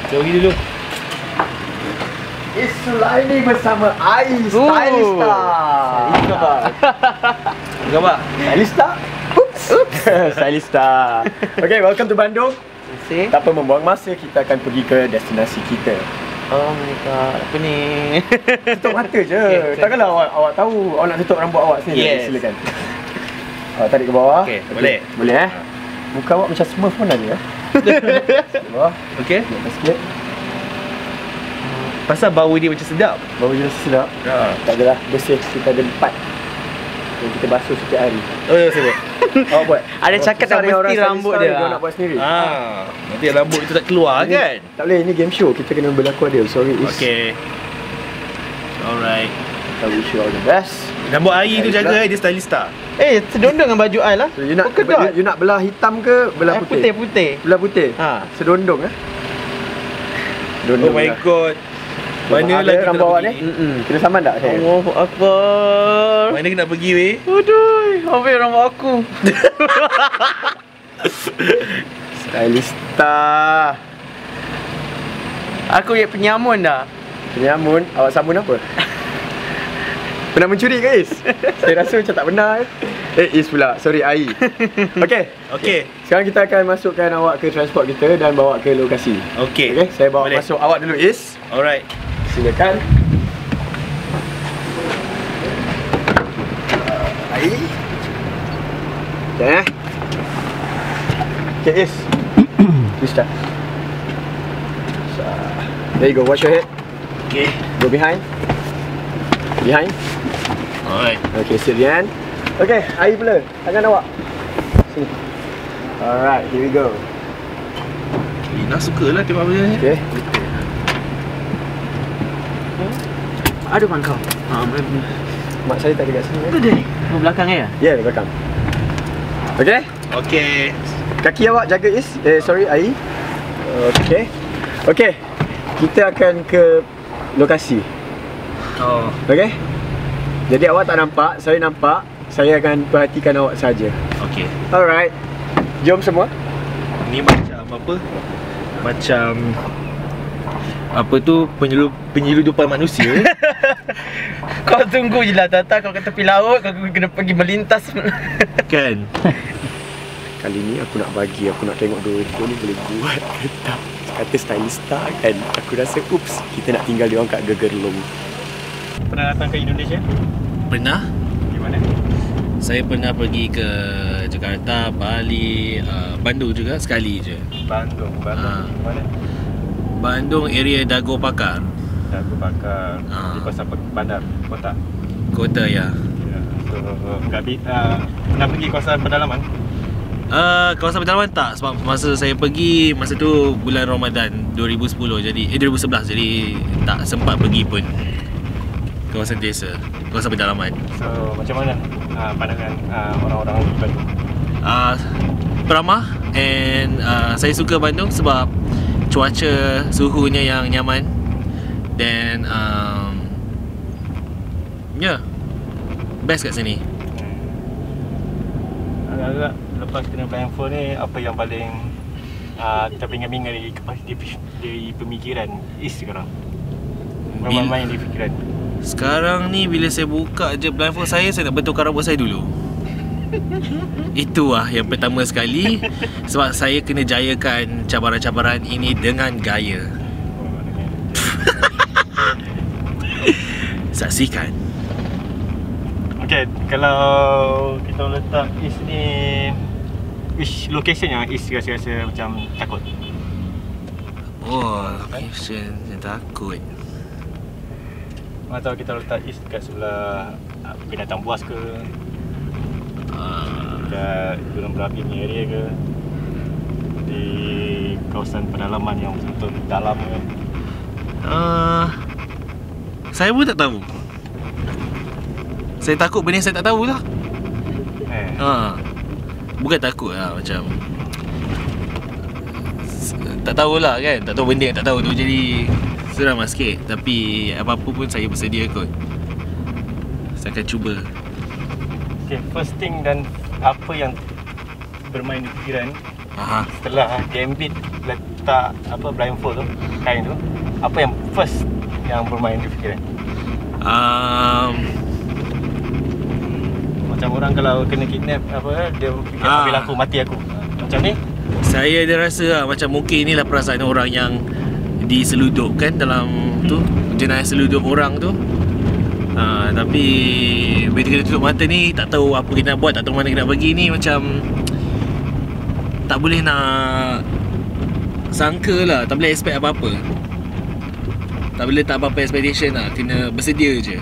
Kita pergi dulu. Isu lain bersama Ais Stylista. Apa khabar? Stylista? Oops. Stylista. Okay, welcome to Bandung. Tanpa membuang masa, kita akan pergi ke destinasi kita. Oh my god, apa ni? Tutup mata je. Takkanlah awak tahu awak nak tutup rambut awak sendiri. Yes. Silakan. Awak tarik ke bawah. Okay, boleh. Boleh Muka awak macam Smurf pun ada ya. Bawah. Okay. Atas sikit. Pasal bau dia macam sedap. Bau je sedap. Tak adalah, bersih. Kita ada 4 yang kita basuh setiap hari. Oh ya, saya buat. Awak buat. Ada cakap tak mesti rambut dia. Dia nak buat sendiri. Nanti rambut itu tak keluar kan? Tak boleh, ini game show. Kita kena berlaku adil. Sorry Is. Okay. Alright. I wish you all the best. Rambut air tu jaga dia stylista. Sedondong dengan baju I lah. So, you nak belah hitam ke belah putih? Putih. Belah putih? Sedondong Oh my god. Mana lah kita rambut awak nak ni? pergi? Kena saman tak? Allahu Akbar. Mana kita nak pergi weh? Aduh, ambil rambut aku. Stylista. Aku ingat penyamun dah. Penyamun, awak samun apa? Pernah mencuri ke Is? Saya rasa macam tak pernah. Is pula, sorry Ai. Okay. Sekarang kita akan masukkan awak ke transport kita dan bawa ke lokasi. Okay, saya bawa masuk awak dulu Is. Alright. Silakan. Ai. Okay Is. Please start. There you go, watch your head. Okay. Go behind. Behind. Alright. Okay, sit behind. Okay, air pula. Tangan awak. Sini. Alright, here we go. Lina sukalah tengok apa ni. Okay. Ada bangkau. Mak saya tak ada kat sini. Itu dia. Di belakang ya? Ya, di belakang. Okay. Okay. Kaki awak jaga Is. Sorry, air. Okay. Okay. Kita akan ke lokasi. Okay. Jadi awak tak nampak, saya nampak. Saya akan perhatikan awak saja. Okay. Alright. Jom semua. Ni macam apa? Macam apa tu, penyeludupan manusia. Kau tunggu je lah Tata, kau ke tepi laut, kau kena pergi melintas. Kan? Kali ni aku nak tengok dua-dua ni boleh buat ke tak. Kata stylista kan, aku rasa oops, kita nak tinggal diorang kat Gegerlong. Pernah datang ke Indonesia? Pernah. Di mana? Saya pernah pergi ke Jakarta, Bali, Bandung juga sekali je. Bandung mana? Bandung area Dago Pakar. Dago Pakar. Di pasar bandar kota. Kota ya. So nak pergi kawasan pedalaman? Kawasan pedalaman tak, sebab masa saya pergi masa tu bulan Ramadan 2010 jadi 2011 jadi tak sempat pergi pun kawasan desa, kawasan pedalaman. So macam mana pandangan orang-orang di Bandung? Ramah and saya suka Bandung sebab cuaca, suhunya yang nyaman dan best kat sini. Agak-agak lepas kena blindfold ni, apa yang paling terpingat-pingat di pemikiran Is sekarang? Main di fikiran. Sekarang ni bila saya buka je blindfold saya nak betulkan rambut saya dulu. Itulah yang pertama sekali. Sebab saya kena jayakan cabaran-cabaran ini dengan gaya. Saksikan. Okay, kalau kita letak Is ni, which location yang Is rasa-rasa macam takut? Oh, location yang takut. Atau kita letak Is dekat sebelah binatang buas ke? Dekat gunung berapi ni area ke? Di kawasan pedalaman yang betul-betul dalam ke? Saya pun tak tahu. Saya takut benda yang saya tak tahu lah. Bukan takut lah, macam tak tahulah kan, tak tahu benda yang tak tahu tu, jadi seram lah sikit. Tapi apa-apa pun saya bersedia kot. Saya akan cuba. Okay, first thing dan apa yang bermain di fikiran setelah Gambit letak apa blindfold tu, kain tu, apa yang first yang bermain di fikiran? Macam orang kalau kena kidnap apa, dia fikir ambil aku, mati aku. Macam ni? Saya ada rasa macam mungkin inilah perasaan orang yang diseludupkan dalam tu, jenayah seludup orang tu. Tapi bila kena tutup mata ni, tak tahu apa kita nak buat, tak tahu mana kita nak pergi ni, macam tak boleh nak sangka lah, tak boleh expect apa-apa. Tak boleh letak apa-apa expectation lah, kena bersedia je.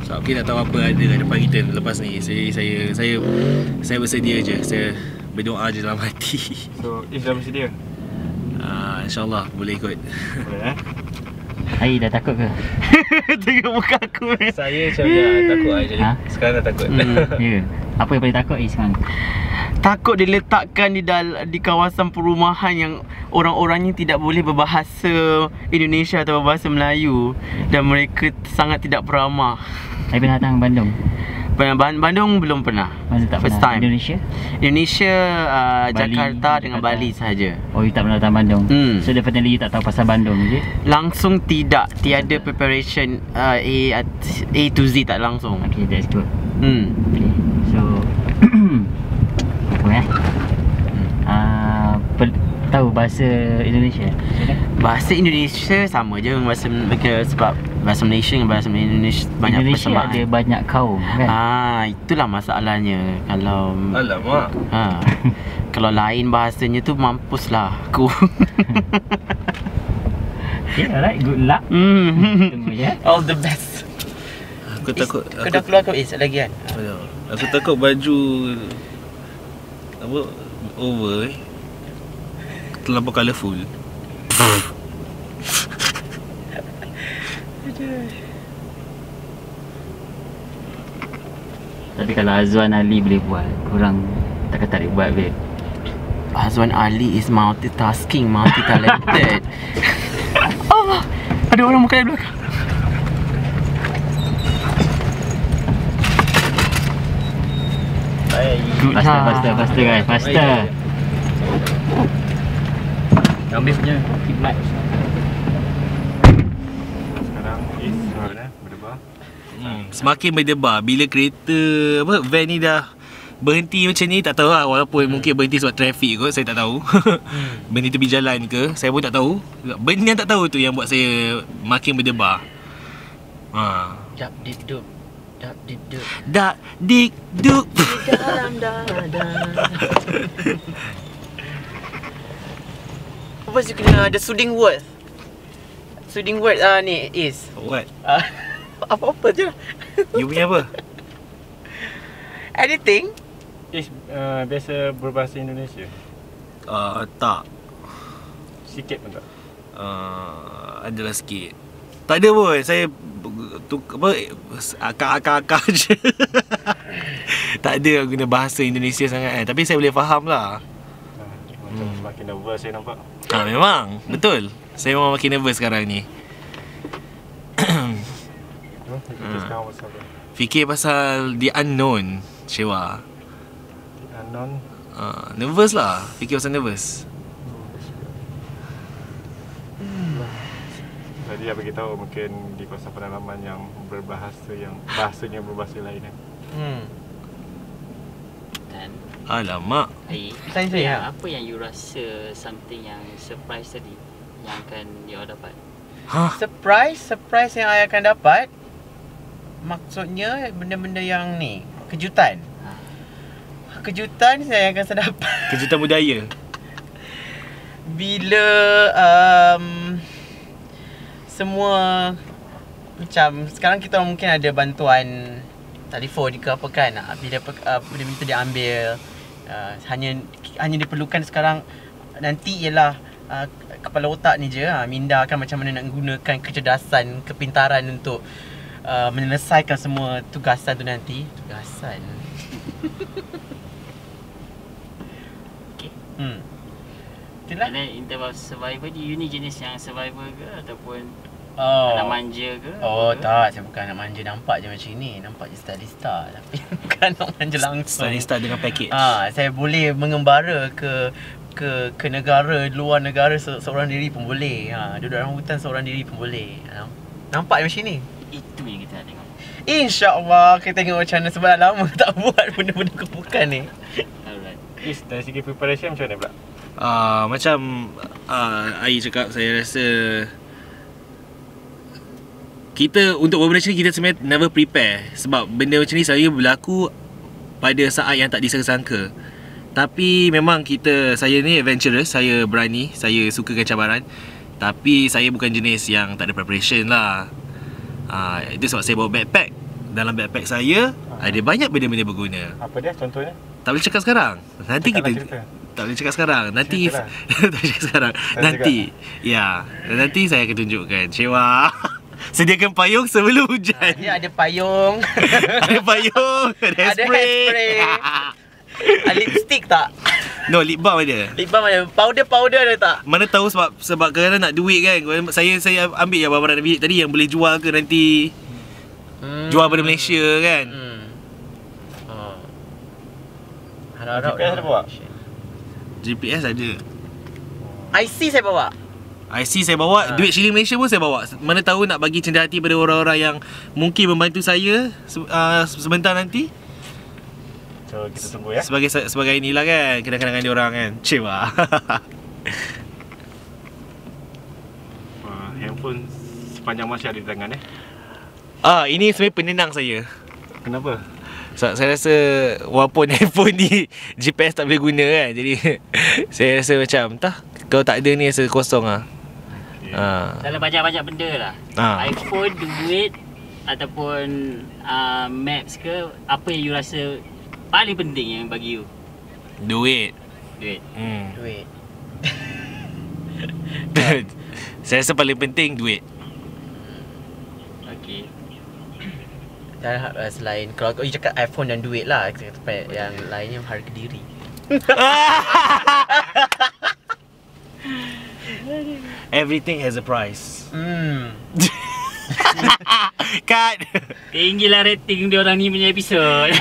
Sebab kita tak tahu apa ada kat depan kita lepas ni. Saya bersedia je, saya berdoa je dalam hati. So, Is dah bersedia? InsyaAllah boleh ikut. Boleh Ai dah takut ke? Tengok muka aku ni. Saya macam dah takut lah jadi. Sekarang dah takut. Ya. Apa yang paling takut sekarang? Takut diletakkan di kawasan perumahan yang orang-orangnya tidak boleh berbahasa Indonesia atau berbahasa Melayu dan mereka sangat tidak beramah. Saya pernah datang Bandung. Bandung belum pernah. Mana tak First pernah. time. Indonesia? Bali, Jakarta dengan Jakarta. Bali sahaja. Oh, you tak pernah datang Bandung. So definitely you tak tahu pasal Bandung je. Langsung tidak, tiada preparation A to Z, tak langsung. Okay, that's good. Okay. So apa tahu bahasa Indonesia? Bahasa Indonesia sama je dengan bahasa mereka, sebab bahasa Malaysia dengan bahasa Indonesia banyak Indonesia persamaan. ada banyak kaum kan? Itulah masalahnya. Kalau Alamak. kalau lain bahasanya tu mampuslah aku. Okay, alright, good luck. Tunggu je. All the best. Aku takut. Kau dah keluar kau lagi kan? Aku takut baju apa over terlampau colourful. Tapi kalau Azwan Ali boleh buat, korang takkan tak boleh buat babe. Azwan Ali is multitasking, multi-talented. Ada orang muka di belakang. Faster guys, faster. Ambil punya khidmat. Sekarang Is berdebar. Semakin berdebar bila kereta apa van ni dah berhenti macam ni, tak tahu lah, walaupun mungkin berhenti sebab trafik kot, saya tak tahu. Berhenti tepi jalan ke, saya pun tak tahu. Benda yang tak tahu tu yang buat saya makin berdebar. Dap dik duk. Dak dik duk. Di dalam dada. Apa sih kena ada soothing word? Soothing word ni is What? apa-apa je. You punya apa? Anything? Is biasa berbahasa Indonesia? Tak. Sikit pun tak? Adalah sikit. Tak ada pun. Saya akak-akak je. Tak ada guna bahasa Indonesia sangat kan. Tapi saya boleh faham lah. Macam semakin nervous saya nampak. Memang. Betul. Saya memang makin nervous sekarang ni. Kita sekarang pasal apa? Fikir pasal the unknown, Shewa. Unknown. Nervous lah. Fikir pasal nervous. Jadi apa kita tahu mungkin di kawasan pedalaman yang berbahasa yang bahasanya berbahasa lain kan. Dan Alamak. Saya apa yang you rasa something yang surprise tadi yang akan you dapat? Surprise yang I akan dapat, maksudnya benda-benda yang ni, kejutan. Kejutan saya akan dapat Kejutan budaya. bila semua macam sekarang kita mungkin ada bantuan telefon ke apa kan, bila benda tu diambil, hanya diperlukan sekarang nanti ialah kepala otak ni je, minda kan macam mana nak gunakan kecerdasan, kepintaran untuk menyelesaikan semua tugasan tu nanti. Tugasan. Okay. Itulah. And then in terms of survivor, you ni jenis yang survivor ke ataupun anak manja ke? Oh apa ke? tak, saya bukan anak manja. Nampak je macam ni, nampak je stylista, tapi bukan anak manja langsung. Start dengan package. Saya boleh mengembara ke ke negara, luar negara seorang diri pun boleh. Duduk dalam hutan seorang diri pun boleh. Nampak macam ni? Itu yang kita nak tengok. InsyaAllah kita tengok macam mana, sebab dah lama tak buat benda-benda kebukan ni. Alright. Is dari segi preparation macam mana pula? Macam Ai cakap, saya rasa kita untuk benda macam ni kita sebenarnya never prepare. Sebab benda macam ni saya berlaku pada saat yang tak disangka-sangka. Tapi memang saya ni adventurous, saya berani, saya sukakan cabaran. Tapi saya bukan jenis yang tak ada preparation lah. Itu sebab saya bawa backpack. Dalam backpack saya ada banyak benda-benda berguna. Apa dia contohnya? Tak boleh cakap sekarang. Nanti Cakaplah kita cerita. tak boleh cakap sekarang. Nanti Ceritalah. tak boleh cakap sekarang. Nanti. Ya, nanti saya akan tunjukkan. Cewa. Sediakan payung sebelum hujan. Dia ada payung. Ada payung, ada Ada hairspray. hairspray. Lipstick tak? No, lip balm ada. Lip balm ada. Powder ada tak? Mana tahu sebab kadang nak duit kan. Saya ambil je barang-barang bilik tadi yang boleh jual ke nanti. Jual pada Malaysia kan. Harap-harap GPS ada bawa? GPS ada. IC saya bawa. IC saya bawa, duit shilling Malaysia pun saya bawa. Mana tahu nak bagi cenderia hati pada orang-orang yang mungkin membantu saya sebentar nanti. So kita tunggu ya. Sebagai inilah kan, kenang-kenangan dia orang kan. Cewa. Handphone sepanjang masa ada di tangan Ini sebenarnya penenang saya. Kenapa? So, saya rasa walaupun handphone ni GPS tak boleh guna kan. Jadi saya rasa macam kalau tak ada ni rasa kosong lah. Dalam banyak-banyak benda lah. iPhone, duit ataupun maps ke, apa yang you rasa paling penting yang bagi you? Duit. Duit. Duit. Saya rasa paling penting duit. Okay. Dan selain, kalau you cakap iPhone dan duit lah, yang lainnya harga diri. Everything has a price. Cut. Tinggilah rating dia orang ni punya episod.